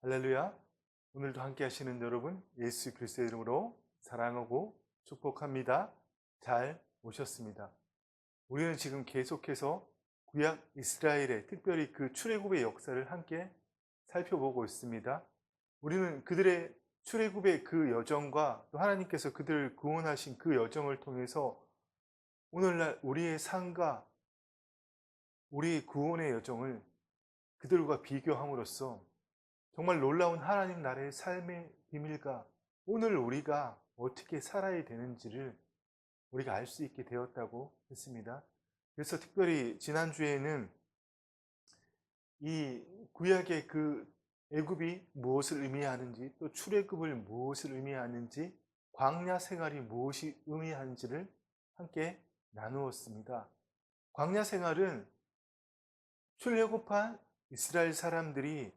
할렐루야. 오늘도 함께 하시는 여러분, 예수 그리스도의 이름으로 사랑하고 축복합니다. 잘 오셨습니다. 우리는 지금 계속해서 구약 이스라엘의 특별히 그 출애굽의 역사를 함께 살펴보고 있습니다. 우리는 그들의 출애굽의 그 여정과 또 하나님께서 그들을 구원하신 그 여정을 통해서 오늘날 우리의 삶과 우리의 구원의 여정을 그들과 비교함으로써 정말 놀라운 하나님 나라의 삶의 비밀과 오늘 우리가 어떻게 살아야 되는지를 우리가 알 수 있게 되었다고 했습니다. 그래서 특별히 지난주에는 이 구약의 그 애굽이 무엇을 의미하는지, 또 출애굽을 무엇을 의미하는지, 광야 생활이 무엇이 의미하는지를 함께 나누었습니다. 광야 생활은 출애굽한 이스라엘 사람들이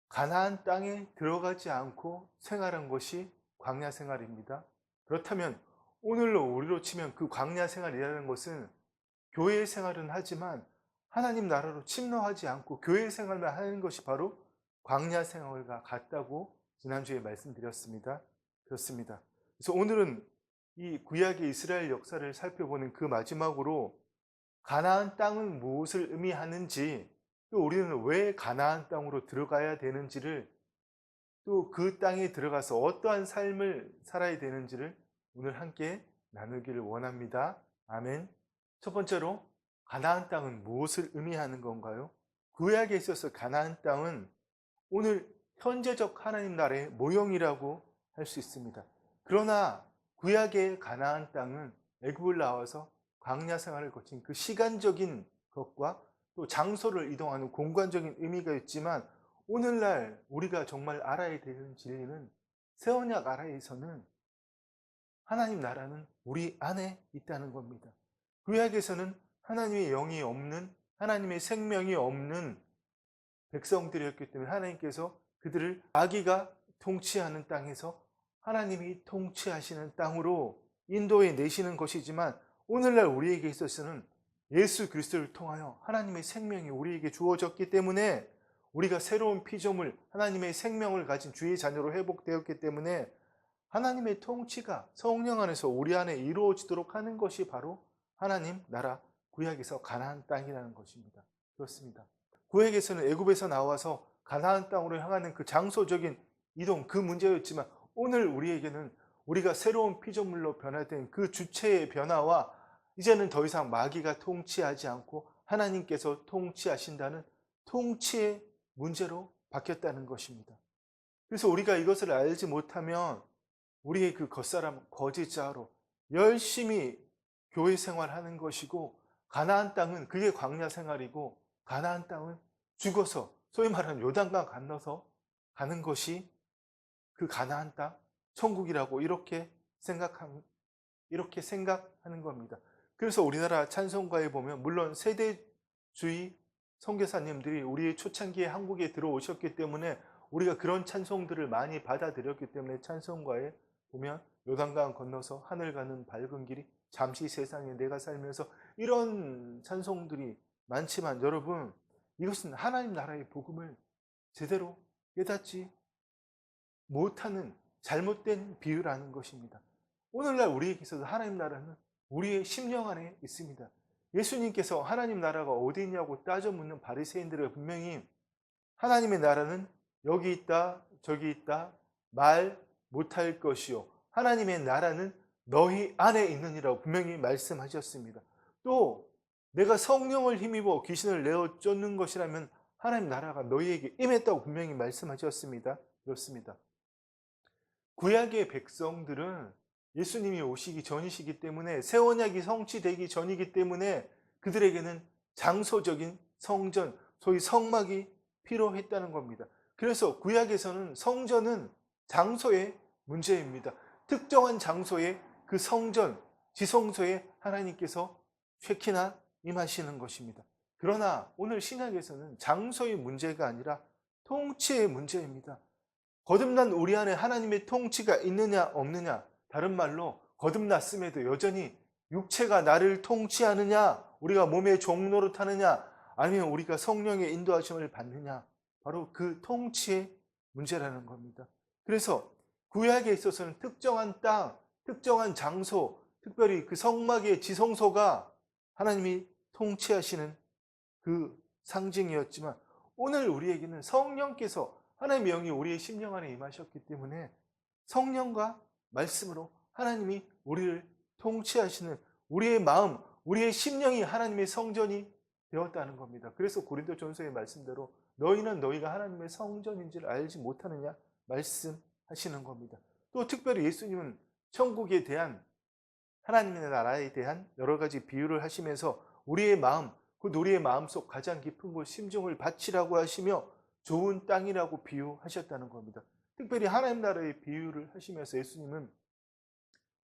가나안 땅에 들어가지 않고 생활한 것이 광야 생활입니다. 그렇다면 오늘로 우리로 치면 그 광야 생활이라는 것은 교회 생활은 하지만 하나님 나라로 침노하지 않고 교회 생활만 하는 것이 바로 광야 생활과 같다고 지난주에 말씀드렸습니다. 그렇습니다. 그래서 오늘은 이 구약의 이스라엘 역사를 살펴보는 그 마지막으로 가나안 땅은 무엇을 의미하는지, 또 우리는 왜 가나안 땅으로 들어가야 되는지를, 또 그 땅에 들어가서 어떠한 삶을 살아야 되는지를 오늘 함께 나누기를 원합니다. 아멘. 첫 번째로 가나안 땅은 무엇을 의미하는 건가요? 구약에 있어서 가나안 땅은 오늘 현재적 하나님 나라의 모형이라고 할 수 있습니다. 그러나 구약의 가나안 땅은 애굽을 나와서 광야 생활을 거친 그 시간적인 것과 또 장소를 이동하는 공간적인 의미가 있지만, 오늘날 우리가 정말 알아야 되는 진리는 새 언약 아래에서는 하나님 나라는 우리 안에 있다는 겁니다. 구약에서는 하나님의 영이 없는, 하나님의 생명이 없는 백성들이었기 때문에 하나님께서 그들을 마귀가 통치하는 땅에서 하나님이 통치하시는 땅으로 인도해 내시는 것이지만, 오늘날 우리에게 있어서는 예수 그리스도를 통하여 하나님의 생명이 우리에게 주어졌기 때문에, 우리가 새로운 피조물, 하나님의 생명을 가진 주의 자녀로 회복되었기 때문에 하나님의 통치가 성령 안에서 우리 안에 이루어지도록 하는 것이 바로 하나님 나라, 구약에서 가나안 땅이라는 것입니다. 그렇습니다. 구약에서는 애굽에서 나와서 가나안 땅으로 향하는 그 장소적인 이동, 그 문제였지만, 오늘 우리에게는 우리가 새로운 피조물로 변화된 그 주체의 변화와 이제는 더 이상 마귀가 통치하지 않고 하나님께서 통치하신다는 통치의 문제로 바뀌었다는 것입니다. 그래서 우리가 이것을 알지 못하면 우리의 그 겉사람 거짓자로 열심히 교회 생활하는 것이고, 가나안 땅은 그게 광야 생활이고, 가나안 땅은 죽어서 소위 말하는 요단강 건너서 가는 것이 그 가나안 땅, 천국이라고 이렇게 생각하는 겁니다. 그래서 우리나라 찬송가에 보면, 물론 세대주의 선교사님들이 우리의 초창기에 한국에 들어오셨기 때문에 우리가 그런 찬송들을 많이 받아들였기 때문에 찬송가에 보면 요단강 건너서 하늘 가는 밝은 길이, 잠시 세상에 내가 살면서, 이런 찬송들이 많지만, 여러분, 이것은 하나님 나라의 복음을 제대로 깨닫지 못하는 잘못된 비유라는 것입니다. 오늘날 우리에게 있어서 하나님 나라는 우리의 심령 안에 있습니다. 예수님께서 하나님 나라가 어디 있냐고 따져 묻는 바리새인들을 분명히 하나님의 나라는 여기 있다 저기 있다 말 못할 것이요 하나님의 나라는 너희 안에 있느니라고 분명히 말씀하셨습니다. 또 내가 성령을 힘입어 귀신을 내어 쫓는 것이라면 하나님 나라가 너희에게 임했다고 분명히 말씀하셨습니다. 그렇습니다. 구약의 백성들은 예수님이 오시기 전이시기 때문에, 새 언약이 성취되기 전이기 때문에 그들에게는 장소적인 성전, 소위 성막이 필요했다는 겁니다. 그래서 구약에서는 성전은 장소의 문제입니다. 특정한 장소에 그 성전, 지성소에 하나님께서 쉐키나 임하시는 것입니다. 그러나 오늘 신약에서는 장소의 문제가 아니라 통치의 문제입니다. 거듭난 우리 안에 하나님의 통치가 있느냐 없느냐, 다른 말로 거듭났음에도 여전히 육체가 나를 통치하느냐, 우리가 몸의 종로로 타느냐, 아니면 우리가 성령의 인도하심을 받느냐, 바로 그 통치의 문제라는 겁니다. 그래서 구약에 있어서는 특정한 땅, 특정한 장소, 특별히 그 성막의 지성소가 하나님이 통치하시는 그 상징이었지만, 오늘 우리에게는 성령께서, 하나님의 영이 우리의 심령 안에 임하셨기 때문에 성령과 말씀으로 하나님이 우리를 통치하시는, 우리의 마음, 우리의 심령이 하나님의 성전이 되었다는 겁니다. 그래서 고린도전서의 말씀대로 너희는 너희가 하나님의 성전인지를 알지 못하느냐 말씀하시는 겁니다. 또 특별히 예수님은 천국에 대한, 하나님의 나라에 대한 여러 가지 비유를 하시면서 우리의 마음, 그 우리의 마음속 가장 깊은 곳 심중을 바치라고 하시며 좋은 땅이라고 비유하셨다는 겁니다. 특별히 하나님 나라의 비유를 하시면서 예수님은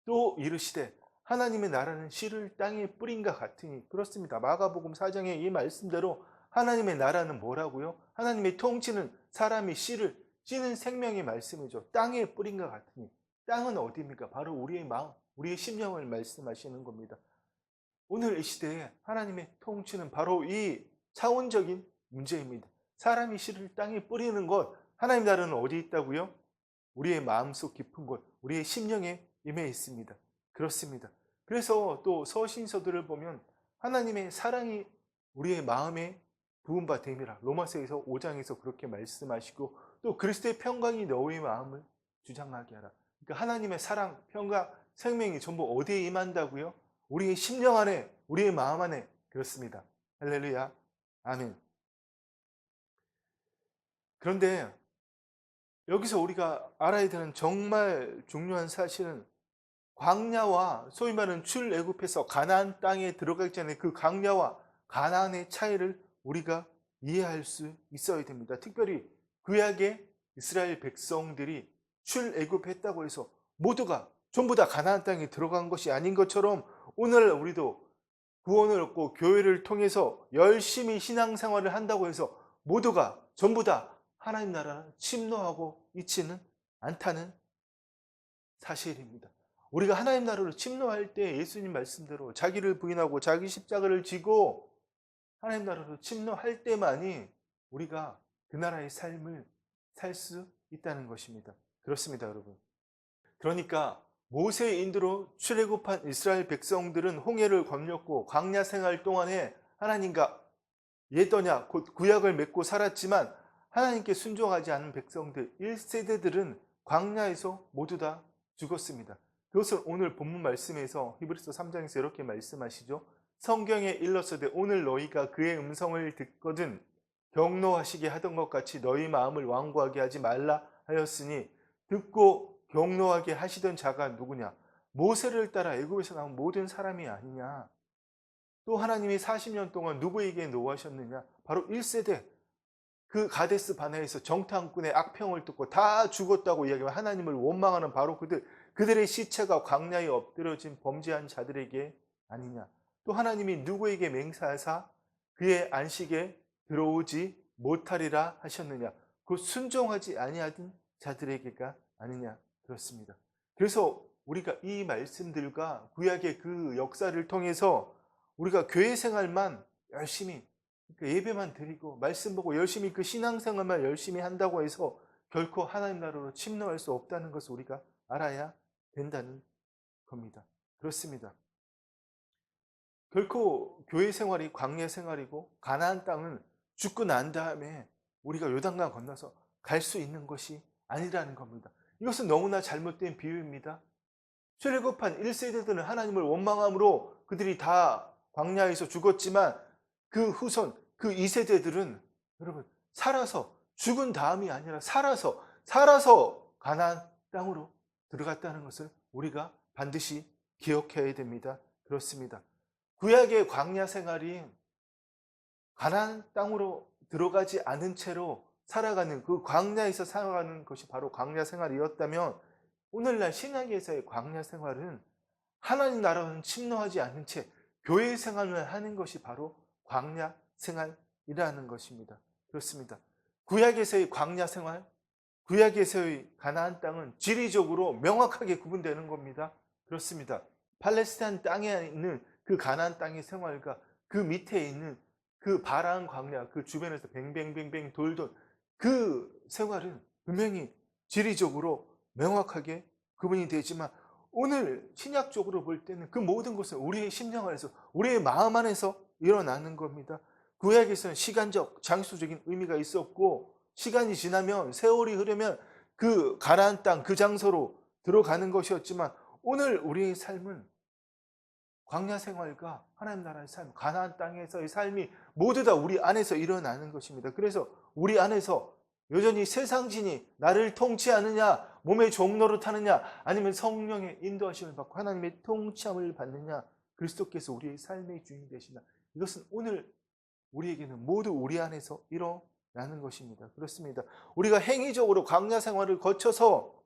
또 이르시되 하나님의 나라는 씨를 땅에 뿌린과 같으니, 그렇습니다. 마가복음 4장의 이 말씀대로 하나님의 나라는 뭐라고요? 하나님의 통치는 사람이 씨를, 씨는 생명의 말씀이죠. 땅에 뿌린과 같으니, 땅은 어디입니까? 바로 우리의 마음, 우리의 심령을 말씀하시는 겁니다. 오늘 이 시대에 하나님의 통치는 바로 이 차원적인 문제입니다. 사람이 씨를 땅에 뿌리는 것, 하나님 나라는 어디 있다고요? 우리의 마음속 깊은 곳, 우리의 심령에 임해 있습니다. 그렇습니다. 그래서 또 서신서들을 보면 하나님의 사랑이 우리의 마음에 부은 바 됨이라, 로마서에서 5장에서 그렇게 말씀하시고, 또 그리스도의 평강이 너의 마음을 주장하게 하라. 그러니까 하나님의 사랑, 평강, 생명이 전부 어디에 임한다고요? 우리의 심령 안에, 우리의 마음 안에. 그렇습니다. 할렐루야. 아멘. 그런데 여기서 우리가 알아야 되는 정말 중요한 사실은, 광야와 소위 말하는 출애굽해서 가나안 땅에 들어가기 전에 그 광야와 가나안의 차이를 우리가 이해할 수 있어야 됩니다. 특별히 구약의 이스라엘 백성들이 출애굽했다고 해서 모두가 전부 다 가나안 땅에 들어간 것이 아닌 것처럼, 오늘 우리도 구원을 얻고 교회를 통해서 열심히 신앙생활을 한다고 해서 모두가 전부 다 하나님 나라를 침노하고 있지는 않다는 사실입니다. 우리가 하나님 나라로 침노할 때 예수님 말씀대로 자기를 부인하고 자기 십자가를 지고 하나님 나라로 침노할 때만이 우리가 그 나라의 삶을 살 수 있다는 것입니다. 그렇습니다, 여러분. 그러니까 모세의 인도로 출애굽한 이스라엘 백성들은 홍해를 건넜고 광야 생활 동안에 하나님과 옛 언약, 곧 구약을 맺고 살았지만, 하나님께 순종하지 않은 백성들 1세대들은 광야에서 모두 다 죽었습니다. 그것을 오늘 본문 말씀에서 히브리서 3장에서 이렇게 말씀하시죠. 성경에 일렀으되 오늘 너희가 그의 음성을 듣거든 경노하시게 하던 것 같이 너희 마음을 완고하게 하지 말라 하였으니, 듣고 경노하게 하시던 자가 누구냐? 모세를 따라 애굽에서 나온 모든 사람이 아니냐? 또 하나님이 40년 동안 누구에게 노하셨느냐? 바로 1세대, 그 가데스 바네아에서 정탐꾼의 악평을 듣고 다 죽었다고 이야기하면 하나님을 원망하는 바로 그들의 시체가 광야에 엎드려진 범죄한 자들에게 아니냐? 또 하나님이 누구에게 맹세하사 그의 안식에 들어오지 못하리라 하셨느냐? 그 순종하지 아니하던 자들에게가 아니냐? 그렇습니다. 그래서 우리가 이 말씀들과 구약의 그 역사를 통해서 우리가 교회 생활만 열심히, 그러니까 예배만 드리고 말씀 보고 열심히 그 신앙생활만 열심히 한다고 해서 결코 하나님 나라로 침노할 수 없다는 것을 우리가 알아야 된다는 겁니다. 그렇습니다. 결코 교회 생활이 광야 생활이고 가나안 땅은 죽고 난 다음에 우리가 요단강 건너서 갈 수 있는 것이 아니라는 겁니다. 이것은 너무나 잘못된 비유입니다. 출애굽한 1세대들은 하나님을 원망함으로 그들이 다 광야에서 죽었지만, 그 후손, 그 2세대들은 여러분 살아서, 죽은 다음이 아니라 살아서 가나안 땅으로 들어갔다는 것을 우리가 반드시 기억해야 됩니다. 그렇습니다. 구약의 광야 생활이 가나안 땅으로 들어가지 않은 채로 살아가는, 그 광야에서 살아가는 것이 바로 광야 생활이었다면, 오늘날 신약에서의 광야 생활은 하나님 나라는 침노하지 않은 채 교회 생활을 하는 것이 바로 광야 생활이라는 것입니다. 그렇습니다. 구약에서의 광야 생활, 구약에서의 가나안 땅은 지리적으로 명확하게 구분되는 겁니다. 그렇습니다. 팔레스타인 땅에 있는 그 가나안 땅의 생활과 그 밑에 있는 그 바라한 광야, 그 주변에서 뱅뱅뱅뱅 돌던 그 생활은 분명히 지리적으로 명확하게 구분이 되지만 오늘 신약적으로 볼 때는 그 모든 것은 우리의 심령 안에서, 우리의 마음 안에서 일어나는 겁니다. 구약에서는 시간적, 장소적인 의미가 있었고 시간이 지나면, 세월이 흐르면 그 가나안 땅, 그 장소로 들어가는 것이었지만 오늘 우리의 삶은 광야 생활과 하나님 나라의 삶, 가나안 땅에서의 삶이 모두 다 우리 안에서 일어나는 것입니다. 그래서 우리 안에서 여전히 세상진이 나를 통치하느냐, 몸의 종로를 타느냐, 아니면 성령의 인도하심을 받고 하나님의 통치함을 받느냐, 그리스도께서 우리의 삶의 주인이 되시나, 이것은 오늘 우리에게는 모두 우리 안에서 일어나는 것입니다. 그렇습니다. 우리가 행위적으로 광야 생활을 거쳐서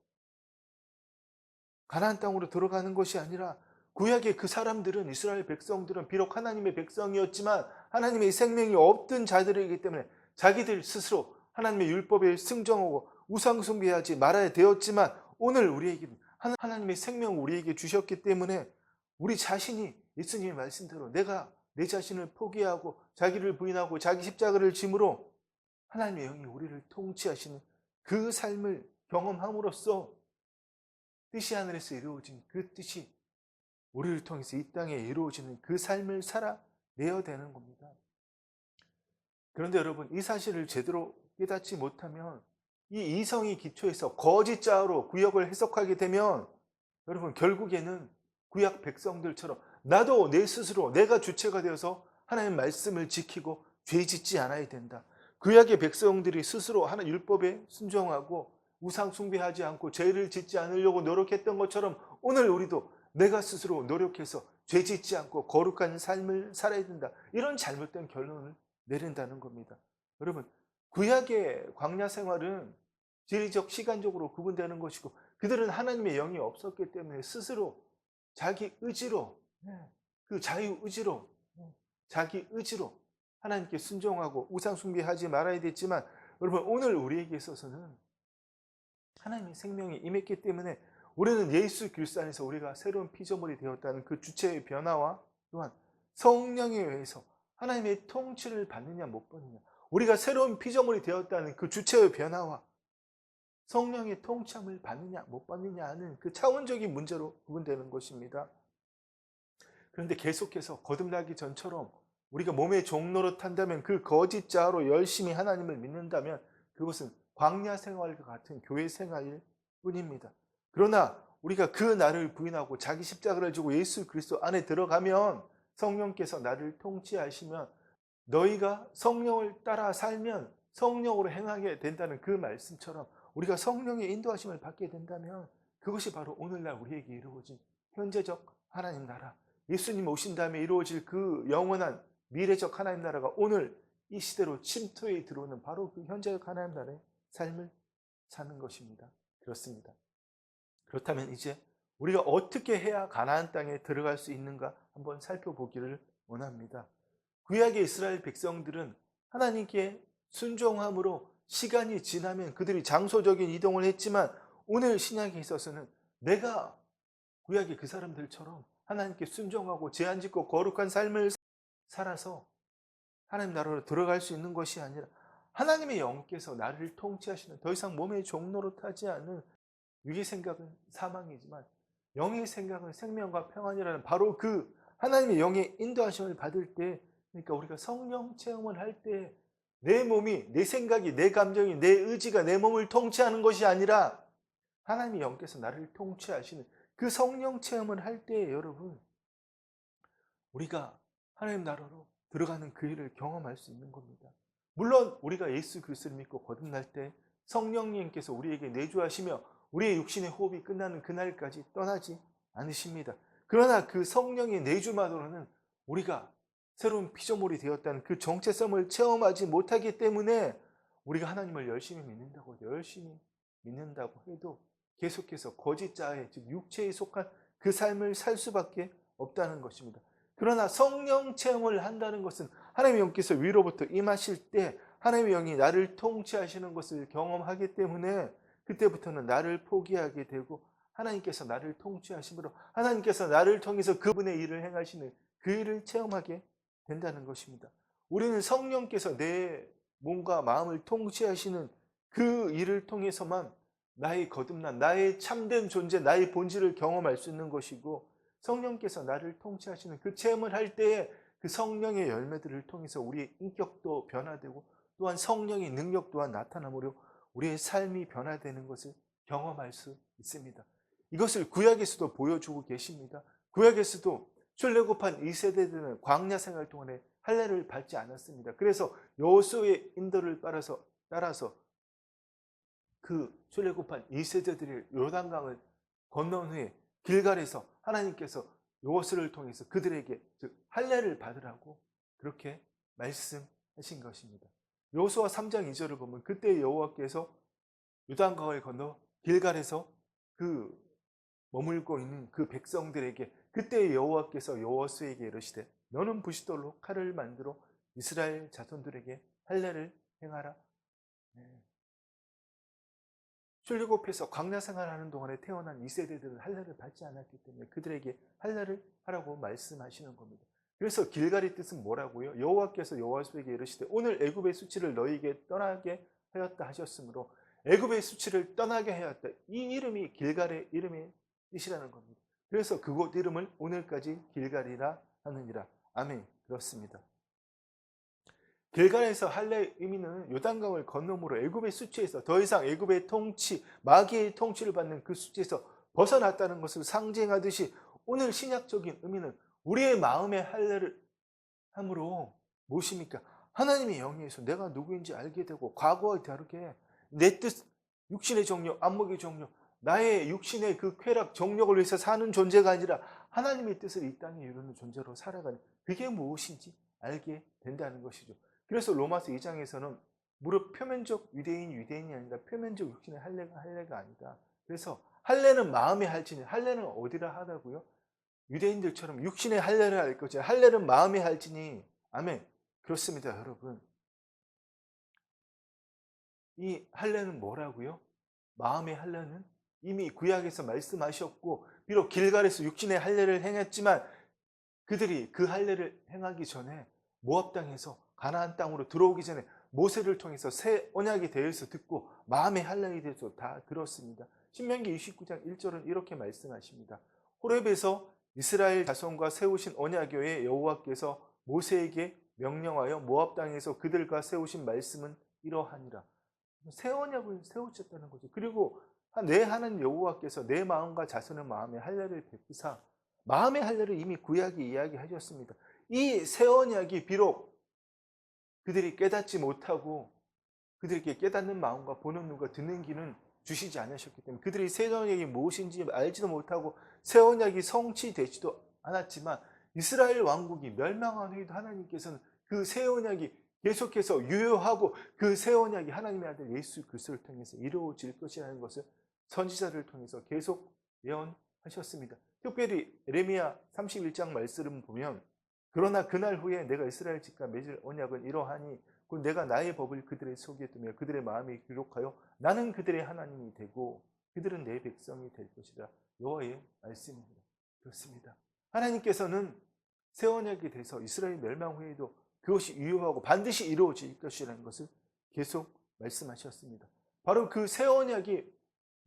가나안 땅으로 들어가는 것이 아니라, 구약의 그 사람들은, 이스라엘 백성들은 비록 하나님의 백성이었지만 하나님의 생명이 없던 자들이기 때문에 자기들 스스로 하나님의 율법에 승정하고 우상 숭배하지 말아야 되었지만, 오늘 우리에게는 하나님의 생명을 우리에게 주셨기 때문에 우리 자신이 예수님의 말씀대로 내가 내 자신을 포기하고 자기를 부인하고 자기 십자가를 짐으로 하나님의 영이 우리를 통치하시는 그 삶을 경험함으로써 뜻이 하늘에서 이루어진 그 뜻이 우리를 통해서 이 땅에 이루어지는 그 삶을 살아내야 되는 겁니다. 그런데 여러분, 이 사실을 제대로 깨닫지 못하면 이 이성의 기초에서 거짓자로 구약을 해석하게 되면 여러분, 결국에는 구약 백성들처럼 나도 내 스스로 내가 주체가 되어서 하나님의 말씀을 지키고 죄 짓지 않아야 된다. 구약의 백성들이 스스로 하나님 율법에 순종하고 우상 숭배하지 않고 죄를 짓지 않으려고 노력했던 것처럼 오늘 우리도 내가 스스로 노력해서 죄 짓지 않고 거룩한 삶을 살아야 된다. 이런 잘못된 결론을 내린다는 겁니다. 여러분, 구약의 광야 생활은 지리적, 시간적으로 구분되는 것이고 그들은 하나님의 영이 없었기 때문에 스스로 자기 의지로, 그 자유 의지로, 자기 의지로 하나님께 순종하고 우상 숭배하지 말아야 됐지만, 여러분, 오늘 우리에게 있어서는 하나님의 생명이 임했기 때문에 우리는 예수 그리스도 안에서 우리가 새로운 피조물이 되었다는 그 주체의 변화와 또한 성령에 의해서 하나님의 통치를 받느냐 못 받느냐, 우리가 새로운 피조물이 되었다는 그 주체의 변화와 성령의 통치함을 받느냐 못 받느냐 하는 그 차원적인 문제로 구분되는 것입니다. 그런데 계속해서 거듭나기 전처럼 우리가 몸의 종로를 탄다면, 그 거짓자로 열심히 하나님을 믿는다면 그것은 광야 생활과 같은 교회 생활일 뿐입니다. 그러나 우리가 그 나를 부인하고 자기 십자가를 지고 예수 그리스도 안에 들어가면 성령께서 나를 통치하시면, 너희가 성령을 따라 살면 성령으로 행하게 된다는 그 말씀처럼 우리가 성령의 인도하심을 받게 된다면 그것이 바로 오늘날 우리에게 이루어진 현재적 하나님 나라, 예수님 오신 다음에 이루어질 그 영원한 미래적 하나님 나라가 오늘 이 시대로 침투해 들어오는 바로 그 현재적 하나님 나라의 삶을 사는 것입니다. 그렇습니다. 그렇다면 이제 우리가 어떻게 해야 가나안 땅에 들어갈 수 있는가 한번 살펴보기를 원합니다. 구약의 이스라엘 백성들은 하나님께 순종함으로 시간이 지나면 그들이 장소적인 이동을 했지만, 오늘 신약에 있어서는 내가 구약의 그 사람들처럼 하나님께 순종하고 죄 안 짓고 거룩한 삶을 살아서 하나님 나라로 들어갈 수 있는 것이 아니라, 하나님의 영께서 나를 통치하시는, 더 이상 몸의 종로로 타지 않는, 육의 생각은 사망이지만 영의 생각은 생명과 평안이라는 바로 그 하나님의 영의 인도하심을 받을 때, 그러니까 우리가 성령 체험을 할 때 내 몸이, 내 생각이, 내 감정이, 내 의지가 내 몸을 통치하는 것이 아니라 하나님의 영께서 나를 통치하시는 그 성령 체험을 할 때, 여러분, 우리가 하나님 나라로 들어가는 그 일을 경험할 수 있는 겁니다. 물론 우리가 예수 그리스도를 믿고 거듭날 때 성령님께서 우리에게 내주하시며 우리의 육신의 호흡이 끝나는 그날까지 떠나지 않으십니다. 그러나 그 성령의 내주만으로는 우리가 새로운 피조물이 되었다는 그 정체성을 체험하지 못하기 때문에, 우리가 하나님을 열심히 믿는다고 해도 계속해서 거짓자의, 즉 육체에 속한 그 삶을 살 수밖에 없다는 것입니다. 그러나 성령 체험을 한다는 것은 하나님의 영께서 위로부터 임하실 때 하나님의 영이 나를 통치하시는 것을 경험하기 때문에, 그때부터는 나를 포기하게 되고 하나님께서 나를 통치하심으로 하나님께서 나를 통해서 그분의 일을 행하시는 그 일을 체험하게 된다는 것입니다. 우리는 성령께서 내 몸과 마음을 통치하시는 그 일을 통해서만 나의 거듭난, 나의 참된 존재, 나의 본질을 경험할 수 있는 것이고, 성령께서 나를 통치하시는 그 체험을 할 때에 그 성령의 열매들을 통해서 우리의 인격도 변화되고, 또한 성령의 능력 또한 나타나므로 우리의 삶이 변화되는 것을 경험할 수 있습니다. 이것을 구약에서도 보여주고 계십니다. 구약에서도 출애굽한 2세대들은 광야 생활 동안에 할례를 받지 않았습니다. 그래서 여호수아의 인도를 따라서 그 출애굽한 2세대들이 요단강을 건넌 후에 길갈에서 하나님께서 여호수아를 통해서 그들에게 즉 할례를 받으라고 그렇게 말씀하신 것입니다. 여호수아 3장 2절을 보면 그때 여호와께서 요단강을 건너 길갈에서 그 머물고 있는 그 백성들에게 그때 여호와께서 여호수아에게 이르시되 너는 부싯돌로 칼을 만들어 이스라엘 자손들에게 할례를 행하라. 출애굽해서 광야 생활하는 동안에 태어난 2세대들은 할례를 받지 않았기 때문에 그들에게 할례를 하라고 말씀하시는 겁니다. 그래서 길갈의 뜻은 뭐라고요? 여호와께서 여호수아에게 이르시되 오늘 애굽의 수치를 너희에게 떠나게 하였다 하셨으므로 애굽의 수치를 떠나게 하였다. 이 이름이 길갈의 이름의 뜻이라는 겁니다. 그래서 그곳 이름을 오늘까지 길갈이라 하느니라. 아멘. 그렇습니다. 길갈에서 할례의 의미는 요단강을 건너므로 애굽의 수치에서 더 이상 애굽의 통치, 마귀의 통치를 받는 그 수치에서 벗어났다는 것을 상징하듯이 오늘 신약적인 의미는 우리의 마음의 할례를 함으로 무엇입니까? 하나님의 영에서 내가 누구인지 알게 되고 과거와 다르게 내 뜻, 육신의 정욕, 안목의 정욕, 나의 육신의 그 쾌락, 정욕을 위해서 사는 존재가 아니라 하나님의 뜻을 이 땅에 이루는 존재로 살아가는 그게 무엇인지 알게 된다는 것이죠. 그래서 로마서 2장에서는 무릇 표면적 유대인이 아니라 표면적 육신의 할례가 아니다. 그래서 할례는 마음의 할지니 할례는 어디라 하다고요? 유대인들처럼 육신의 할례를 할 것이 할례는 마음의 할지니. 아멘. 그렇습니다, 여러분. 이 할례는 뭐라고요? 마음의 할례는 이미 구약에서 말씀하셨고 비록 길갈에서 육신의 할례를 행했지만 그들이 그 할례를 행하기 전에 모압 땅에서 가나안 땅으로 들어오기 전에 모세를 통해서 새 언약에 대해서 듣고 마음의 할례에 대해서 다 들었습니다. 신명기 29장 1절은 이렇게 말씀하십니다. 호렙에서 이스라엘 자손과 세우신 언약궤에 여호와께서 모세에게 명령하여 모압 땅에서 그들과 세우신 말씀은 이러하니라. 새 언약을 세우셨다는 거죠. 그리고 내 하나님 여호와께서 내 마음과 자손의 마음에 할례를 베푸사 마음의 할례를 이미 구약이 이야기하셨습니다. 이 새 언약이 비록 그들이 깨닫지 못하고 그들에게 깨닫는 마음과 보는 눈과 듣는 귀는 주시지 않으셨기 때문에 그들이 새 언약이 무엇인지 알지도 못하고 새 언약이 성취되지도 않았지만 이스라엘 왕국이 멸망한 후에도 하나님께서는 그 새 언약이 계속해서 유효하고 그 새 언약이 하나님의 아들 예수 그리스도를 통해서 이루어질 것이라는 것을 선지자를 통해서 계속 예언하셨습니다. 특별히 에레미야 31장 말씀을 보면 그러나 그날 후에 내가 이스라엘 집과 맺을 언약은 이러하니 곧 내가 나의 법을 그들의 속에 두며 그들의 마음에 기록하여 나는 그들의 하나님이 되고 그들은 내 백성이 될 것이라. 여호와의 말씀입니다. 그렇습니다. 하나님께서는 새 언약에 대해서 이스라엘 멸망 후에도 그것이 유효하고 반드시 이루어질 것이라는 것을 계속 말씀하셨습니다. 바로 그 새 언약이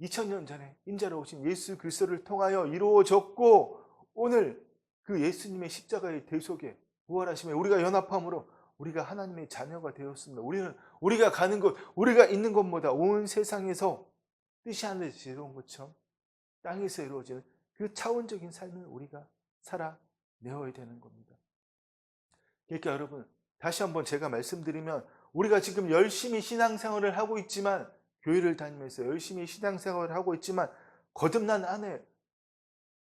2000년 전에 인자로 오신 예수 그리스도를 통하여 이루어졌고 오늘 그 예수님의 십자가의 대속에 부활하심에 우리가 연합함으로 우리가 하나님의 자녀가 되었습니다. 우리가 가는 곳, 우리가 있는 곳보다 온 세상에서 뜻이 하늘에서 이루어진 것처럼 땅에서 이루어지는 그 차원적인 삶을 우리가 살아내어야 되는 겁니다. 그러니까 여러분 다시 한번 제가 말씀드리면 우리가 지금 열심히 신앙생활을 하고 있지만 교회를 다니면서 열심히 신앙생활을 하고 있지만 거듭난 안에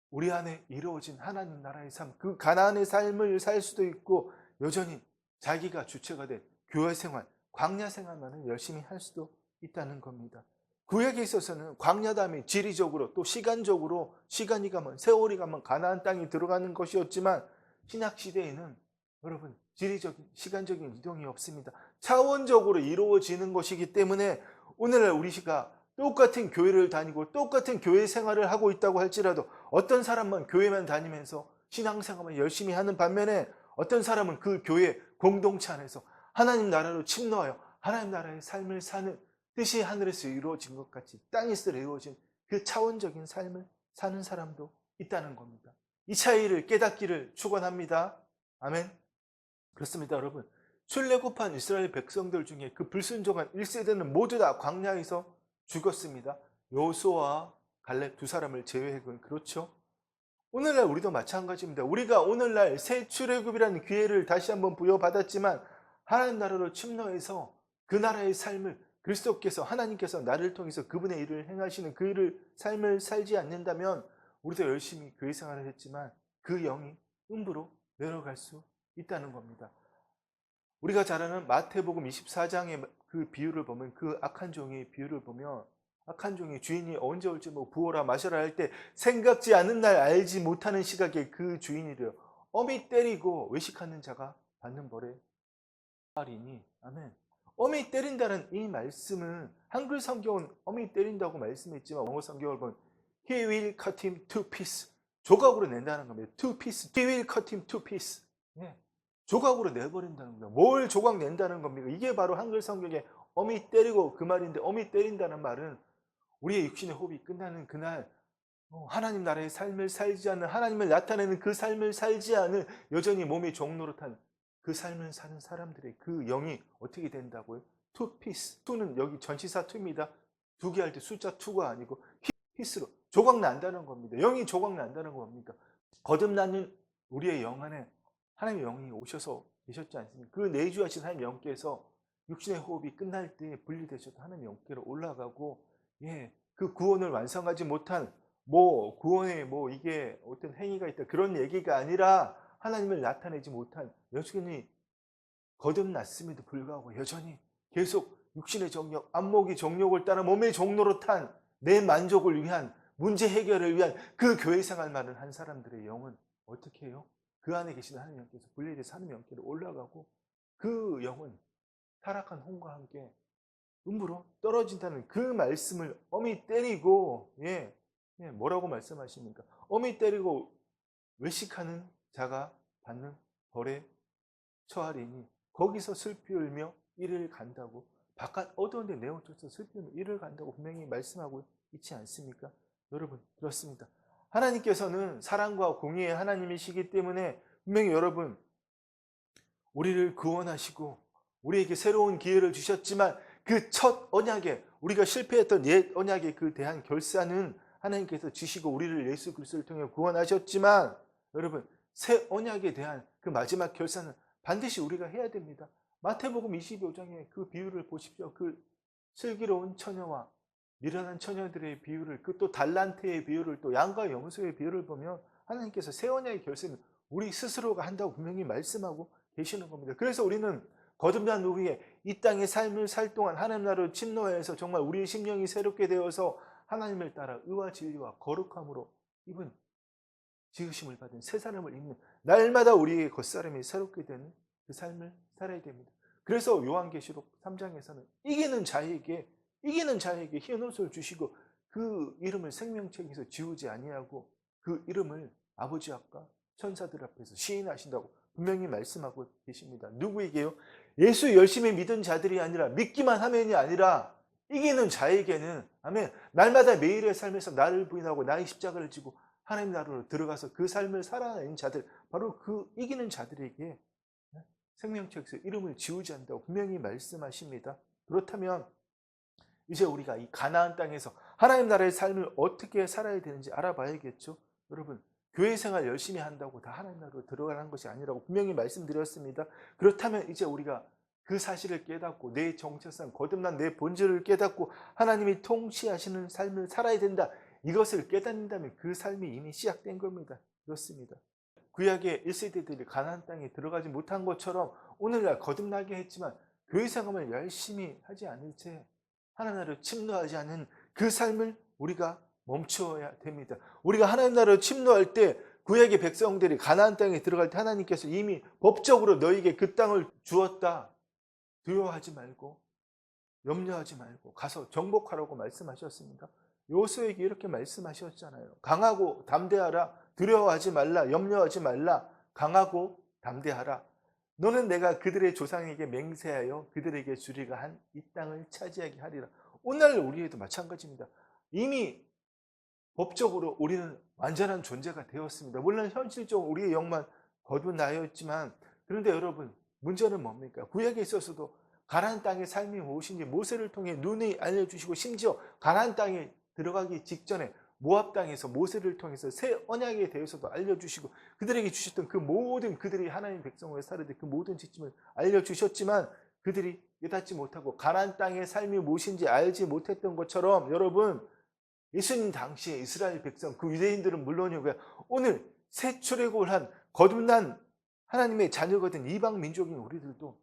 우리 안에 이루어진 하나님 나라의 삶, 그 가나안의 삶을 살 수도 있고 여전히 자기가 주체가 된 교회 생활, 광야 생활만은 열심히 할 수도 있다는 겁니다. 구약에 있어서는 광야 다음에 지리적으로 또 시간적으로 시간이 가면 세월이 가면 가나안 땅에 들어가는 것이었지만 신약 시대에는 여러분 지리적인 시간적인 이동이 없습니다. 차원적으로 이루어지는 것이기 때문에 오늘날 우리가 똑같은 교회를 다니고 똑같은 교회 생활을 하고 있다고 할지라도 어떤 사람은 교회만 다니면서 신앙생활만 열심히 하는 반면에 어떤 사람은 그 교회 공동체 안에서 하나님 나라로 침노하여 하나님 나라의 삶을 사는 뜻이 하늘에서 이루어진 것 같이 땅에서 이루어진 그 차원적인 삶을 사는 사람도 있다는 겁니다. 이 차이를 깨닫기를 축원합니다. 아멘. 그렇습니다, 여러분. 출애굽한 이스라엘 백성들 중에 그 불순종한 1세대는 모두 다 광야에서 죽었습니다. 여호수아와 갈렙 두 사람을 제외하고는. 그렇죠? 오늘날 우리도 마찬가지입니다. 우리가 오늘날 새 출애굽이라는 기회를 다시 한번 부여받았지만 하나님 나라로 침노해서 그 나라의 삶을 그리스도께서 하나님께서 나를 통해서 그분의 일을 행하시는 그 일을 삶을 살지 않는다면 우리도 열심히 교회 생활을 했지만 그 영이 음부로 내려갈 수 있다는 겁니다. 우리가 잘 아는 마태복음 24장의 그 비유를 보면, 그 악한 종의 비유를 보면, 악한 종이 주인이 언제 올지 뭐 부어라 마셔라 할 때 생각지 않은 날 알지 못하는 시각에 그 주인이래요. 어미 때리고 외식하는 자가 받는 벌에 말이니. 아멘. 어미 때린다는 이 말씀은 한글 성경은 어미 때린다고 말씀했지만 원어 성경을 보면 He will cut him to piece. 조각으로 낸다는 겁니다. To piece. He will cut him to piece. 네. 조각으로 내버린다는 겁니다. 뭘 조각 낸다는 겁니까? 이게 바로 한글 성경에 어미 때리고 그 말인데, 어미 때린다는 말은 우리의 육신의 호흡이 끝나는 그날 하나님 나라의 삶을 살지 않는, 하나님을 나타내는 그 삶을 살지 않은, 여전히 몸의 종노릇한 그 삶을 사는 사람들의 그 영이 어떻게 된다고요? 투 피스. 투는 여기 전치사 투입니다. 두 개 할 때 숫자 투가 아니고 피스로 조각 난다는 겁니다. 영이 조각 난다는 겁니다. 거듭나는 우리의 영 안에 하나님의 영이 오셔서 계셨지 않습니까? 그 내주하신 하나님의 영께서 육신의 호흡이 끝날 때 분리되셔서 하나님의 영께로 올라가고, 그 구원을 완성하지 못한 구원에 이게 어떤 행위가 있다, 그런 얘기가 아니라 하나님을 나타내지 못한, 여전히 거듭났음에도 불구하고 여전히 계속 육신의 정욕, 안목의 정욕을 따라 몸의 종노릇한 내 만족을 위한, 문제 해결을 위한 그 교회 생활만을 한 사람들의 영은 어떻게 해요? 그 안에 계신 하나님 영께서 분리돼서 하나님 영께로 올라가고 그 영은 타락한 혼과 함께 음부로 떨어진다는 그 말씀을 어미 때리고, 뭐라고 말씀하십니까? 어미 때리고 외식하는 자가 받는 벌에 처하리니 거기서 슬피 울며 이를 간다고, 바깥 어두운 데 내어줘서 슬피 울며 이를 간다고 분명히 말씀하고 있지 않습니까? 여러분, 그렇습니다. 하나님께서는 사랑과 공의의 하나님이시기 때문에 분명히 여러분, 우리를 구원하시고 우리에게 새로운 기회를 주셨지만 그 첫 언약에, 우리가 실패했던 옛 언약에 그 대한 결산은 하나님께서 주시고 우리를 예수 그리스도를 통해 구원하셨지만, 여러분, 새 언약에 대한 그 마지막 결산은 반드시 우리가 해야 됩니다. 마태복음 25장의 그 비유를 보십시오. 그 슬기로운 처녀와 미련한 처녀들의 비유를, 그 또 달란트의 비유를, 또 양과 염소의 비유를 보면 하나님께서 새 언약의 결산은 우리 스스로가 한다고 분명히 말씀하고 계시는 겁니다. 그래서 우리는 거듭난 후에 이 땅의 삶을 살 동안 하나님 나라로 침노해서 정말 우리의 심령이 새롭게 되어서 하나님을 따라 의와 진리와 거룩함으로 입은 지으심을 받은 새 사람을 입는, 날마다 우리의 겉사람이 새롭게 되는 그 삶을 살아야 됩니다. 그래서 요한계시록 3장에서는 이기는 자에게 흰 옷을 주시고 그 이름을 생명책에서 지우지 아니하고 그 이름을 아버지 앞과 천사들 앞에서 시인하신다고 분명히 말씀하고 계십니다. 누구에게요? 예수 열심히 믿은 자들이 아니라, 믿기만 하면이 아니라 이기는 자에게는, 아멘, 날마다 매일의 삶에서 나를 부인하고 나의 십자가를 지고 하나님 나라로 들어가서 그 삶을 살아내는 자들, 바로 그 이기는 자들에게 생명책에서 이름을 지우지 않는다고 분명히 말씀하십니다. 그렇다면 이제 우리가 이 가나안 땅에서 하나님 나라의 삶을 어떻게 살아야 되는지 알아봐야겠죠. 여러분, 교회 생활 열심히 한다고 다 하나님 나라로 들어가는 것이 아니라고 분명히 말씀드렸습니다. 그렇다면 이제 우리가 그 사실을 깨닫고 내 정체성, 거듭난 내 본질을 깨닫고 하나님이 통치하시는 삶을 살아야 된다, 이것을 깨닫는다면 그 삶이 이미 시작된 겁니다. 그렇습니다. 구약의 1세대들이 가나안 땅에 들어가지 못한 것처럼 오늘날 거듭나게 했지만 교회 생활을 열심히 하지 않을 채 하나님 나라로 침노하지 않은 그 삶을 우리가 멈추어야 됩니다. 우리가 하나님 나라로 침노할 때 구약의 백성들이 가나안 땅에 들어갈 때 하나님께서 이미 법적으로 너에게 그 땅을 주었다, 두려워하지 말고 염려하지 말고 가서 정복하라고 말씀하셨습니다. 여호수아에게 이렇게 말씀하셨잖아요. 강하고 담대하라. 두려워하지 말라. 염려하지 말라. 강하고 담대하라. 너는 내가 그들의 조상에게 맹세하여 그들에게 주리가 한 이 땅을 차지하게 하리라. 오늘 우리에도 마찬가지입니다. 이미 법적으로 우리는 완전한 존재가 되었습니다. 물론 현실적으로 우리의 영만 거듭나였지만, 그런데 여러분, 문제는 뭡니까? 구약에 있어서도 가나안 땅의 삶이 무엇인지 모세를 통해 눈이 알려주시고, 심지어 가나안 땅에 들어가기 직전에 모압 땅에서 모세를 통해서 새 언약에 대해서도 알려주시고, 그들에게 주셨던 그 모든, 그들이 하나님 백성으로 살아야 그 모든 지침을 알려주셨지만 그들이 깨닫지 못하고 가나안 땅의 삶이 무엇인지 알지 못했던 것처럼, 여러분, 예수님 당시에 이스라엘 백성, 그 유대인들은 물론이고요, 오늘 새 출애굽을 한 거듭난 하나님의 자녀가 된 이방 민족인 우리들도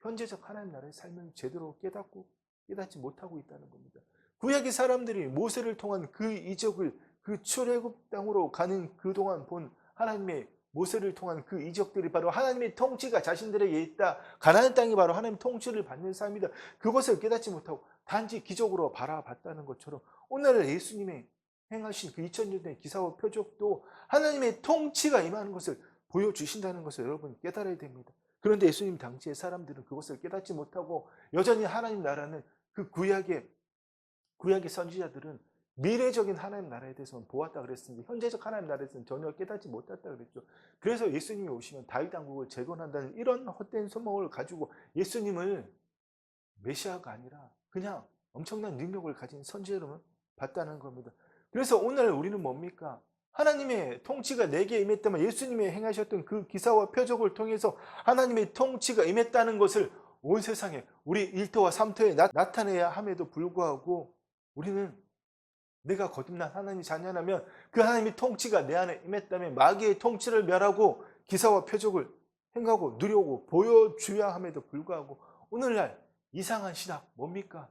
현재적 하나님 나라의 삶을 제대로 깨닫지 못하고 있다는 겁니다. 구약의 사람들이 모세를 통한 그 이적을, 그 출애굽 땅으로 가는 그동안 본 하나님의 모세를 통한 그 이적들이 바로 하나님의 통치가 자신들에게 있다, 가나안 땅이 바로 하나님의 통치를 받는 삶이다, 그것을 깨닫지 못하고 단지 기적으로 바라봤다는 것처럼, 오늘 예수님의 행하신 그 2000년 된 기사와 표적도 하나님의 통치가 임하는 것을 보여주신다는 것을 여러분 깨달아야 됩니다. 그런데 예수님 당시의 사람들은 그것을 깨닫지 못하고 여전히 하나님 나라는, 그 구약의 선지자들은 미래적인 하나님 나라에 대해서는 보았다 그랬습니다. 현재적 하나님 나라에 대해서는 전혀 깨닫지 못했다 그랬죠. 그래서 예수님이 오시면 다윗 왕국을 재건한다는 이런 헛된 소망을 가지고 예수님을 메시아가 아니라 그냥 엄청난 능력을 가진 선지자로만 봤다는 겁니다. 그래서 오늘 우리는 뭡니까? 하나님의 통치가 내게 임했다면, 예수님이 행하셨던 그 기사와 표적을 통해서 하나님의 통치가 임했다는 것을 온 세상에 우리 1터와 3터에 나타내야 함에도 불구하고, 우리는 내가 거듭난 하나님의 자녀라면 그 하나님의 통치가 내 안에 임했다면 마귀의 통치를 멸하고 기사와 표적을 행하고 누려고 보여줘야 함에도 불구하고, 오늘날 이상한 신학 뭡니까?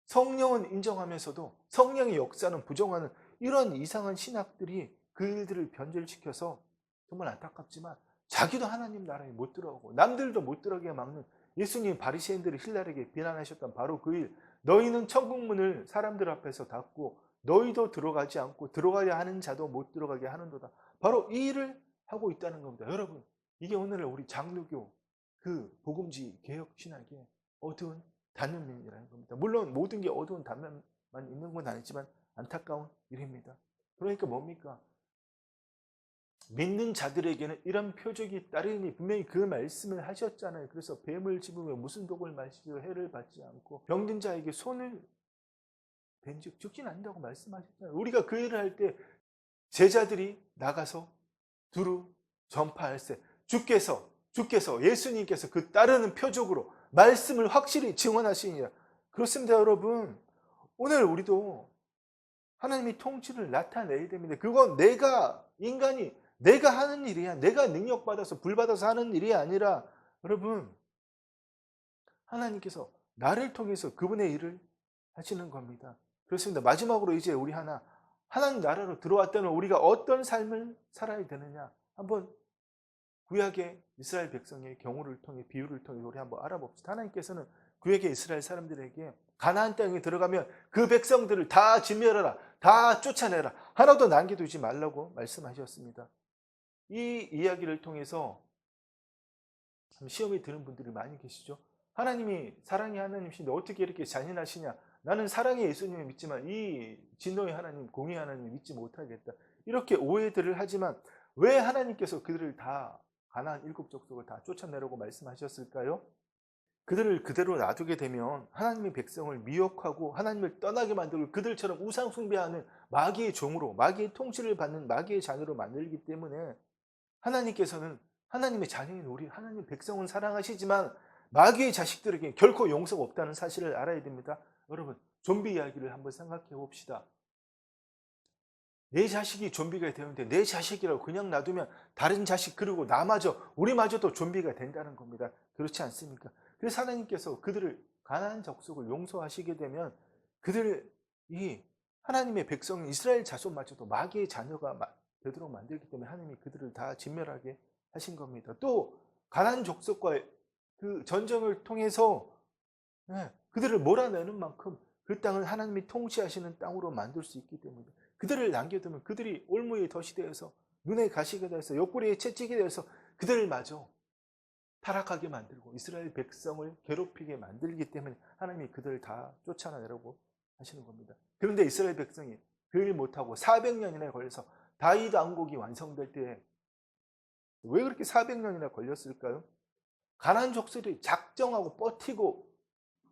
성령은 인정하면서도 성령의 역사는 부정하는 이런 이상한 신학들이 그들을 변절시켜서 정말 안타깝지만 자기도 하나님 나라에 못 들어가고 남들도 못 들어가게 막는, 예수님 바리새인들이 힐날에게 비난하셨던 바로 그 일, 너희는 천국 문을 사람들 앞에서 닫고 너희도 들어가지 않고 들어가야 하는 자도 못 들어가게 하는도다, 바로 이 일을 하고 있다는 겁니다. 여러분, 이게 오늘 우리 장로교 그 복음지 개혁 신학의 어두운 단면이라는 겁니다. 물론 모든 게 어두운 단면만 있는 건 아니지만 안타까운 일입니다. 그러니까 뭡니까? 믿는 자들에게는 이런 표적이 따르니 분명히 그 말씀을 하셨잖아요. 그래서 뱀을 집으며 무슨 독을 마시고 해를 받지 않고 병든 자에게 손을 댄즉 죽진 않는다고 말씀하셨잖아요. 우리가 그 일을 할 때 제자들이 나가서 두루 전파할세, 주께서 예수님께서 그 따르는 표적으로 말씀을 확실히 증언하시니라. 그렇습니다, 여러분. 오늘 우리도 하나님의 통치를 나타내야 됩니다. 그건 인간이 내가 하는 일이야. 내가 능력받아서 불받아서 하는 일이 아니라, 여러분, 하나님께서 나를 통해서 그분의 일을 하시는 겁니다. 그렇습니다. 마지막으로 이제 우리 하나님 나라로 들어왔다면 우리가 어떤 삶을 살아야 되느냐, 한번 구약의 이스라엘 백성의 경우를 통해, 비유를 통해 우리 한번 알아봅시다. 하나님께서는 구약의 이스라엘 사람들에게 가나안 땅에 들어가면 그 백성들을 다 진멸하라, 다 쫓아내라, 하나도 남겨두지 말라고 말씀하셨습니다. 이 이야기를 통해서 시험에 드는 분들이 많이 계시죠. 하나님이 사랑의 하나님이신데 어떻게 이렇게 잔인하시냐, 나는 사랑의 예수님을 믿지만 이 진노의 하나님, 공의의 하나님을 믿지 못하겠다, 이렇게 오해들을 하지만 왜 하나님께서 그들을 다 가나안 7 족속을 다 쫓아내라고 말씀하셨을까요? 그들을 그대로 놔두게 되면 하나님의 백성을 미혹하고 하나님을 떠나게 만들고 그들처럼 우상 숭배하는 마귀의 종으로, 마귀의 통치를 받는 마귀의 자녀로 만들기 때문에, 하나님께서는 하나님의 자녀인 우리 하나님 백성은 사랑하시지만 마귀의 자식들에게 결코 용서가 없다는 사실을 알아야 됩니다. 여러분, 좀비 이야기를 한번 생각해 봅시다. 내 자식이 좀비가 되는데 내 자식이라고 그냥 놔두면 다른 자식, 그리고 나마저, 우리마저도 좀비가 된다는 겁니다. 그렇지 않습니까? 그래서 하나님께서 그들을, 가나안 족속을 용서하시게 되면 그들이 하나님의 백성 이스라엘 자손마저도 마귀의 자녀가 되도록 만들기 때문에 하나님이 그들을 다 진멸하게 하신 겁니다. 또 가나안 족속과의 그 전쟁을 통해서 그들을 몰아내는 만큼 그 땅을 하나님이 통치하시는 땅으로 만들 수 있기 때문에, 그들을 남겨두면 그들이 올무에 덫이 되어서 눈에 가시게 되어서 옆구리에 채찍이 되어서 그들을 마저 타락하게 만들고 이스라엘 백성을 괴롭히게 만들기 때문에 하나님이 그들을 다 쫓아내라고 하시는 겁니다. 그런데 이스라엘 백성이 그 일 못하고 400년이나 걸려서 다윗 왕국이 완성될 때 왜 그렇게 400년이나 걸렸을까요? 가나안 족속들이 작정하고 버티고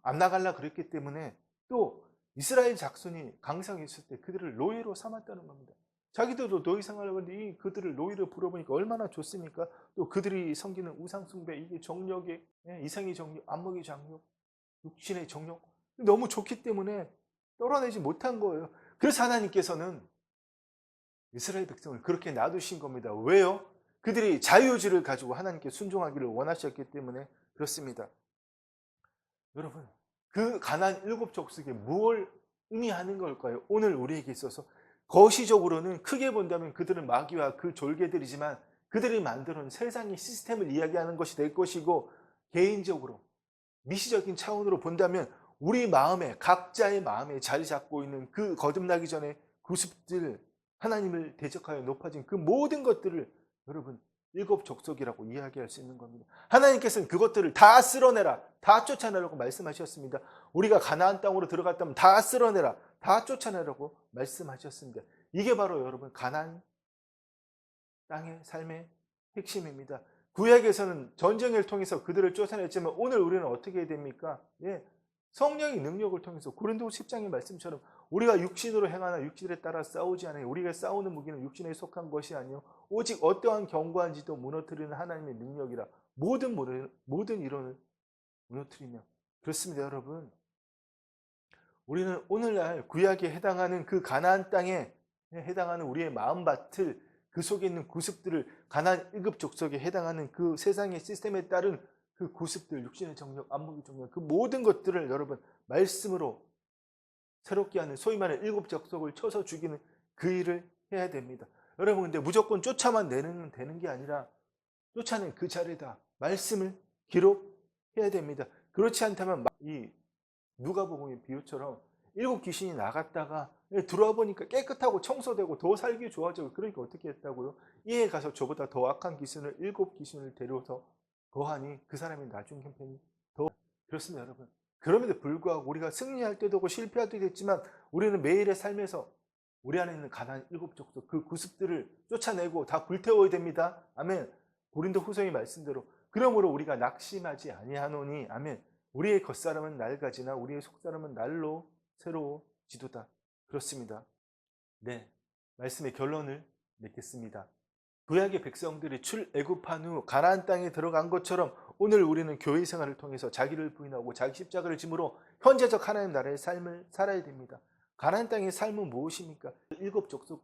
안 나가려 그랬기 때문에, 또 이스라엘 작손이 강성에 있을 때 그들을 노예로 삼았다는 겁니다. 자기들도 노예 생활을 하는데 그들을 노예로 부려보니까 얼마나 좋습니까? 또 그들이 섬기는 우상 숭배, 이게 정욕의, 이생의 정욕, 안목의 정욕, 육신의 정욕, 너무 좋기 때문에 떨어내지 못한 거예요. 그래서 하나님께서는 이스라엘 백성을 그렇게 놔두신 겁니다. 왜요? 그들이 자유의지를 가지고 하나님께 순종하기를 원하셨기 때문에 그렇습니다. 여러분, 그 가나안 7족속이 무엇을 의미하는 걸까요? 오늘 우리에게 있어서 거시적으로는 크게 본다면 그들은 마귀와 그 졸개들이지만 그들이 만들어 놓은 세상의 시스템을 이야기하는 것이 될 것이고, 개인적으로 미시적인 차원으로 본다면 우리 마음에, 각자의 마음에 자리 잡고 있는 그 거듭나기 전에 구습들, 하나님을 대적하여 높아진 그 모든 것들을 여러분 7족속이라고 이야기할 수 있는 겁니다. 하나님께서는 그것들을 다 쓸어내라, 다 쫓아내라고 말씀하셨습니다. 우리가 가나안 땅으로 들어갔다면 다 쓸어내라, 다 쫓아내라고 말씀하셨습니다. 이게 바로 여러분 가나안 땅의 삶의 핵심입니다. 구약에서는 전쟁을 통해서 그들을 쫓아냈지만 오늘 우리는 어떻게 됩니까? 성령의 능력을 통해서 고린도후서 10장의 말씀처럼 우리가 육신으로 행하나 육신에 따라 싸우지 않아요. 우리가 싸우는 무기는 육신에 속한 것이 아니요 오직 어떠한 견고한지도 무너뜨리는 하나님의 능력이라. 모든 이론을 무너뜨리며. 그렇습니다, 여러분. 우리는 오늘날 구약에 해당하는 그 가나안 땅에 해당하는 우리의 마음밭을, 그 속에 있는 구습들을, 가나안 7족속에 해당하는 그 세상의 시스템에 따른 그 구습들, 육신의 정욕, 안목의 정욕, 그 모든 것들을 여러분 말씀으로 새롭게 하는, 소위 말하는 7족속을 쳐서 죽이는 그 일을 해야 됩니다. 여러분, 근데 무조건 쫓아만 내는 되는 게 아니라 쫓아낸 그 자리에다 말씀을 기록해야 됩니다. 그렇지 않다면 이 누가복음의 비유처럼 7 귀신이 나갔다가 들어와 보니까 깨끗하고 청소되고 더 살기 좋아지고, 그러니까 어떻게 했다고요? 이에 가서 저보다 더 악한 귀신을 7 귀신을 데려서 거하니 그 사람이 나중 형편이 더 그렇습니다, 여러분. 그럼에도 불구하고 우리가 승리할 때도 있고 실패할 때도 있지만 우리는 매일의 삶에서 우리 안에 있는 가나안 7족속 그 구습들을 쫓아내고 다 불태워야 됩니다. 아멘. 고린도후서의 말씀대로 그러므로 우리가 낙심하지 아니하노니, 아멘. 우리의 겉사람은 낡아지나 우리의 속사람은 날로 새로워지도다. 그렇습니다. 네, 말씀의 결론을 맺겠습니다. 구약의 백성들이 출애굽한 후 가나안 땅에 들어간 것처럼 오늘 우리는 교회 생활을 통해서 자기를 부인하고 자기 십자가를 짐으로 현재적 하나님 나라의 삶을 살아야 됩니다. 가나안 땅의 삶은 무엇입니까? 7족속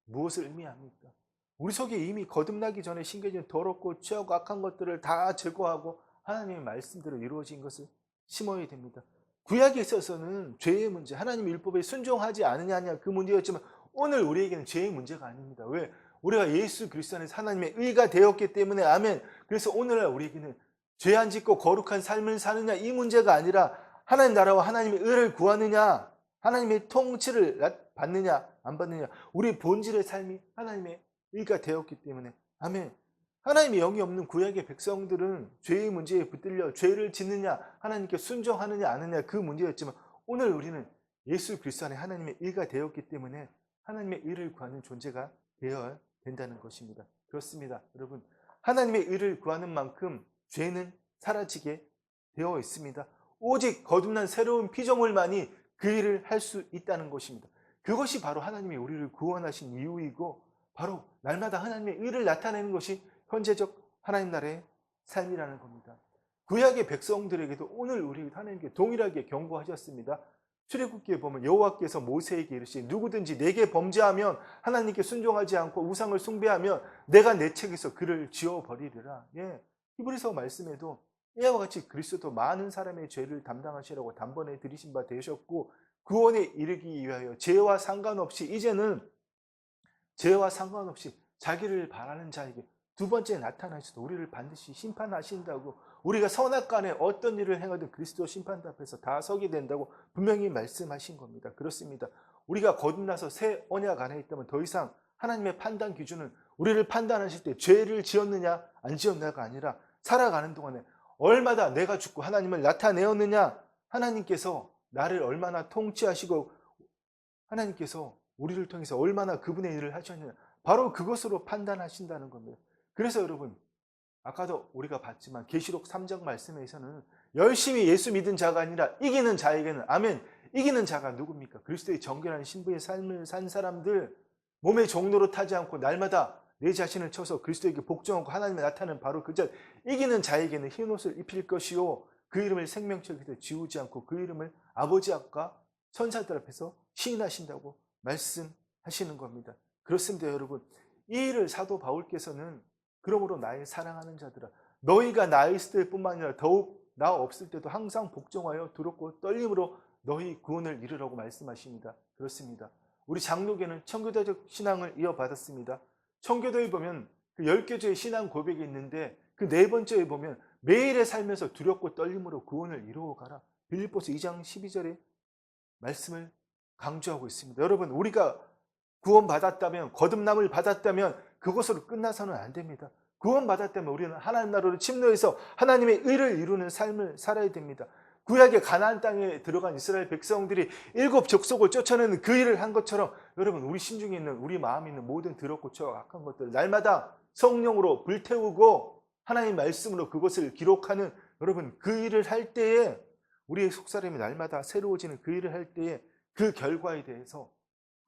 무엇을 의미합니까? 우리 속에 이미 거듭나기 전에 심겨진 더럽고 취하고 악한 것들을 다 제거하고 하나님의 말씀대로 이루어진 것을 심어야 됩니다. 구약에 있어서는 죄의 문제, 하나님의 율법에 순종하지 않느냐 그 문제였지만 오늘 우리에게는 죄의 문제가 아닙니다. 왜? 우리가 예수 그리스도 안에서 하나님의 의가 되었기 때문에, 아멘. 그래서 오늘날 우리에게는 죄 안 짓고 거룩한 삶을 사느냐 이 문제가 아니라 하나님 나라와 하나님의 의를 구하느냐, 하나님의 통치를 받느냐 안 받느냐, 우리 본질의 삶이 하나님의 의가 되었기 때문에, 아멘. 하나님의 영이 없는 구약의 백성들은 죄의 문제에 붙들려 죄를 짓느냐 하나님께 순종하느냐 안 하느냐 그 문제였지만 오늘 우리는 예수 그리스도 안에 하나님의 의가 되었기 때문에 하나님의 의를 구하는 존재가 되어야 된다는 것입니다. 그렇습니다, 여러분. 하나님의 의를 구하는 만큼 죄는 사라지게 되어 있습니다. 오직 거듭난 새로운 피조물만이 그 일을 할 수 있다는 것입니다. 그것이 바로 하나님이 우리를 구원하신 이유이고, 바로 날마다 하나님의 의를 나타내는 것이 현재적 하나님 나라의 삶이라는 겁니다. 구약의 백성들에게도 오늘 우리 하나님께 동일하게 경고하셨습니다. 출애굽기에 보면 여호와께서 모세에게 이르시되 누구든지 내게 범죄하면, 하나님께 순종하지 않고 우상을 숭배하면 내가 내 책에서 그를 지워버리리라. 히브리서 말씀에도 이와 같이 그리스도 많은 사람의 죄를 담당하시라고 단번에 들이신 바 되셨고, 구원에 이르기 위하여 죄와 상관없이 이제는 죄와 상관없이 자기를 바라는 자에게 두 번째 나타나셔서 우리를 반드시 심판하신다고, 우리가 선악간에 어떤 일을 행하든 그리스도 심판대 앞에서 다 서게 된다고 분명히 말씀하신 겁니다. 그렇습니다. 우리가 거듭나서 새 언약 안에 있다면 더 이상 하나님의 판단 기준은 우리를 판단하실 때 죄를 지었느냐 안 지었느냐가 아니라 살아가는 동안에 얼마나 내가 죽고 하나님을 나타내었느냐, 하나님께서 나를 얼마나 통치하시고 하나님께서 우리를 통해서 얼마나 그분의 일을 하셨느냐, 바로 그것으로 판단하신다는 겁니다. 그래서 여러분, 아까도 우리가 봤지만 계시록 3장 말씀에서는 열심히 예수 믿은 자가 아니라 이기는 자에게는, 아멘, 이기는 자가 누굽니까? 그리스도의 정결한 신부의 삶을 산 사람들, 몸의 종로로 타지 않고 날마다 내 자신을 쳐서 그리스도에게 복종하고 하나님의 나타나는 바로 그 자, 이기는 자에게는 흰 옷을 입힐 것이요 그 이름을 생명책에서 지우지 않고 그 이름을 아버지 앞과 천사들 앞에서 시인하신다고 말씀하시는 겁니다. 그렇습니다, 여러분. 이 일을 사도 바울께서는 그러므로 나의 사랑하는 자들아, 너희가 나 있을 때뿐만 아니라 더욱 나 없을 때도 항상 복종하여 두렵고 떨림으로 너희 구원을 이루라고 말씀하십니다. 그렇습니다. 우리 장로교는 청교도적 신앙을 이어받았습니다. 청교도에 보면 그 10개조의 신앙 고백이 있는데 그 4번째에 보면 매일의 삶에서 두렵고 떨림으로 구원을 이루어가라, 빌립보서 2장 12절에 말씀을 강조하고 있습니다. 여러분, 우리가 구원받았다면, 거듭남을 받았다면 그것으로 끝나서는 안 됩니다. 구원받았다면 우리는 하나님 나라로 침노해서 하나님의 의를 이루는 삶을 살아야 됩니다. 구약의 가나안 땅에 들어간 이스라엘 백성들이 7 족속을 쫓아내는 그 일을 한 것처럼 여러분, 우리 심중에 있는, 우리 마음에 있는 모든 더럽고 악한 것들 날마다 성령으로 불태우고 하나님의 말씀으로 그것을 기록하는, 여러분, 그 일을 할 때에 우리의 속사람이 날마다 새로워지는 그 일을 할 때에 그 결과에 대해서,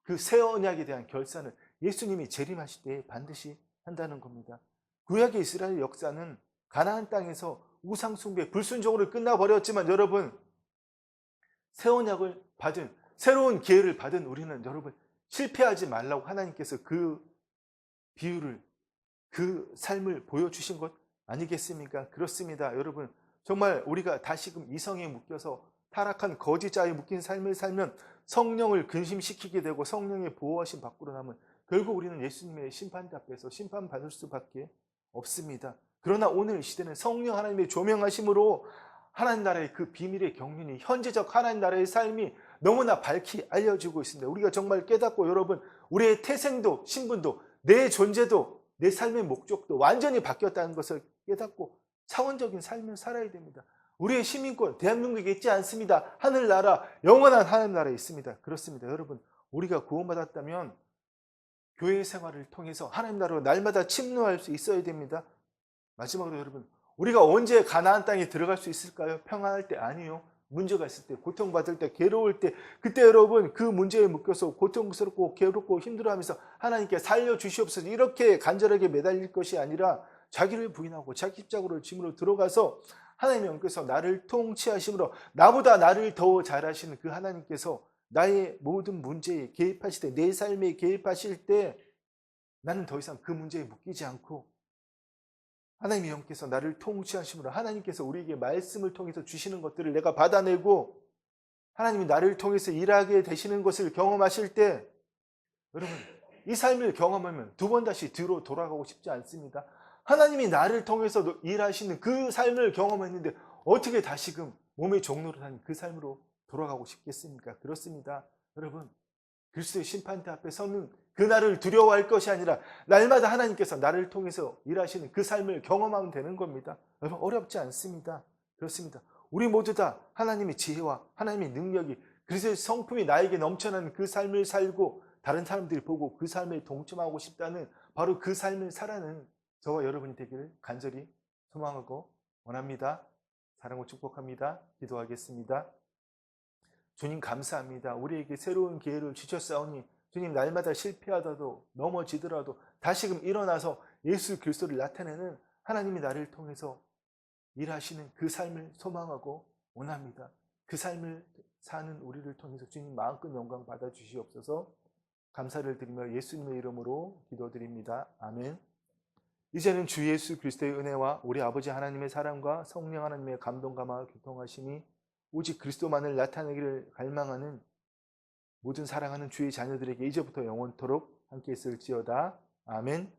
그 새 언약에 대한 결산을 예수님이 재림하실 때 반드시 한다는 겁니다. 구약의 이스라엘 역사는 가나안 땅에서 우상 숭배, 불순종으로 끝나버렸지만 여러분, 새 언약을 받은, 새로운 기회를 받은 우리는 여러분, 실패하지 말라고 하나님께서 그 비유를, 그 삶을 보여주신 것 아니겠습니까? 그렇습니다. 여러분, 정말 우리가 다시금 이성에 묶여서 타락한 거짓자에 묶인 삶을 살면 성령을 근심시키게 되고 성령의 보호하심 밖으로 나면 결국 우리는 예수님의 심판 앞에서 심판받을 수밖에 없습니다. 그러나 오늘 시대는 성령 하나님의 조명하심으로 하나님 나라의 그 비밀의 경륜이, 현재적 하나님 나라의 삶이 너무나 밝히 알려지고 있습니다. 우리가 정말 깨닫고 여러분, 우리의 태생도 신분도 내 존재도 내 삶의 목적도 완전히 바뀌었다는 것을 깨닫고 차원적인 삶을 살아야 됩니다. 우리의 시민권 대한민국에 있지 않습니다. 하늘나라, 영원한 하늘나라에 있습니다. 그렇습니다. 여러분, 우리가 구원받았다면 교회 생활을 통해서 하나님 나라로 날마다 침노할 수 있어야 됩니다. 마지막으로 여러분, 우리가 언제 가나안 땅에 들어갈 수 있을까요? 평안할 때? 아니요. 문제가 있을 때, 고통받을 때, 괴로울 때, 그때 여러분 그 문제에 묶여서 고통스럽고 괴롭고 힘들어하면서 하나님께 살려주시옵소서 이렇게 간절하게 매달릴 것이 아니라 자기를 부인하고 자기 십자가를 짐으로 들어가서 하나님의 영께서 나를 통치하심으로 나보다 나를 더 잘하시는 그 하나님께서 나의 모든 문제에 개입하실 때, 내 삶에 개입하실 때 나는 더 이상 그 문제에 묶이지 않고 하나님의 영께서 나를 통치하심으로 하나님께서 우리에게 말씀을 통해서 주시는 것들을 내가 받아내고 하나님이 나를 통해서 일하게 되시는 것을 경험하실 때 여러분, 이 삶을 경험하면 2번 다시 뒤로 돌아가고 싶지 않습니다. 하나님이 나를 통해서 일하시는 그 삶을 경험했는데 어떻게 다시금 몸의 종로로 사는 그 삶으로 돌아가고 싶겠습니까? 그렇습니다. 여러분, 그리스도의 심판대 앞에 서는 그날을 두려워할 것이 아니라 날마다 하나님께서 나를 통해서 일하시는 그 삶을 경험하면 되는 겁니다. 여러분, 어렵지 않습니다. 그렇습니다. 우리 모두 다 하나님의 지혜와 하나님의 능력이, 그리스도의 성품이 나에게 넘쳐나는 그 삶을 살고 다른 사람들이 보고 그 삶에 동참하고 싶다는 바로 그 삶을 살아는 저와 여러분이 되기를 간절히 소망하고 원합니다. 사랑과 축복합니다. 기도하겠습니다. 주님 감사합니다. 우리에게 새로운 기회를 주셨사오니 주님, 날마다 실패하더라도 넘어지더라도 다시금 일어나서 예수 그리스도를 나타내는 하나님이 나를 통해서 일하시는 그 삶을 소망하고 원합니다. 그 삶을 사는 우리를 통해서 주님 마음껏 영광 받아주시옵소서. 감사를 드리며 예수님의 이름으로 기도드립니다. 아멘. 이제는 주 예수 그리스도의 은혜와 우리 아버지 하나님의 사랑과 성령 하나님의 감동감화 교통하심이 오직 그리스도만을 나타내기를 갈망하는 모든 사랑하는 주의 자녀들에게 이제부터 영원토록 함께 있을지어다. 아멘.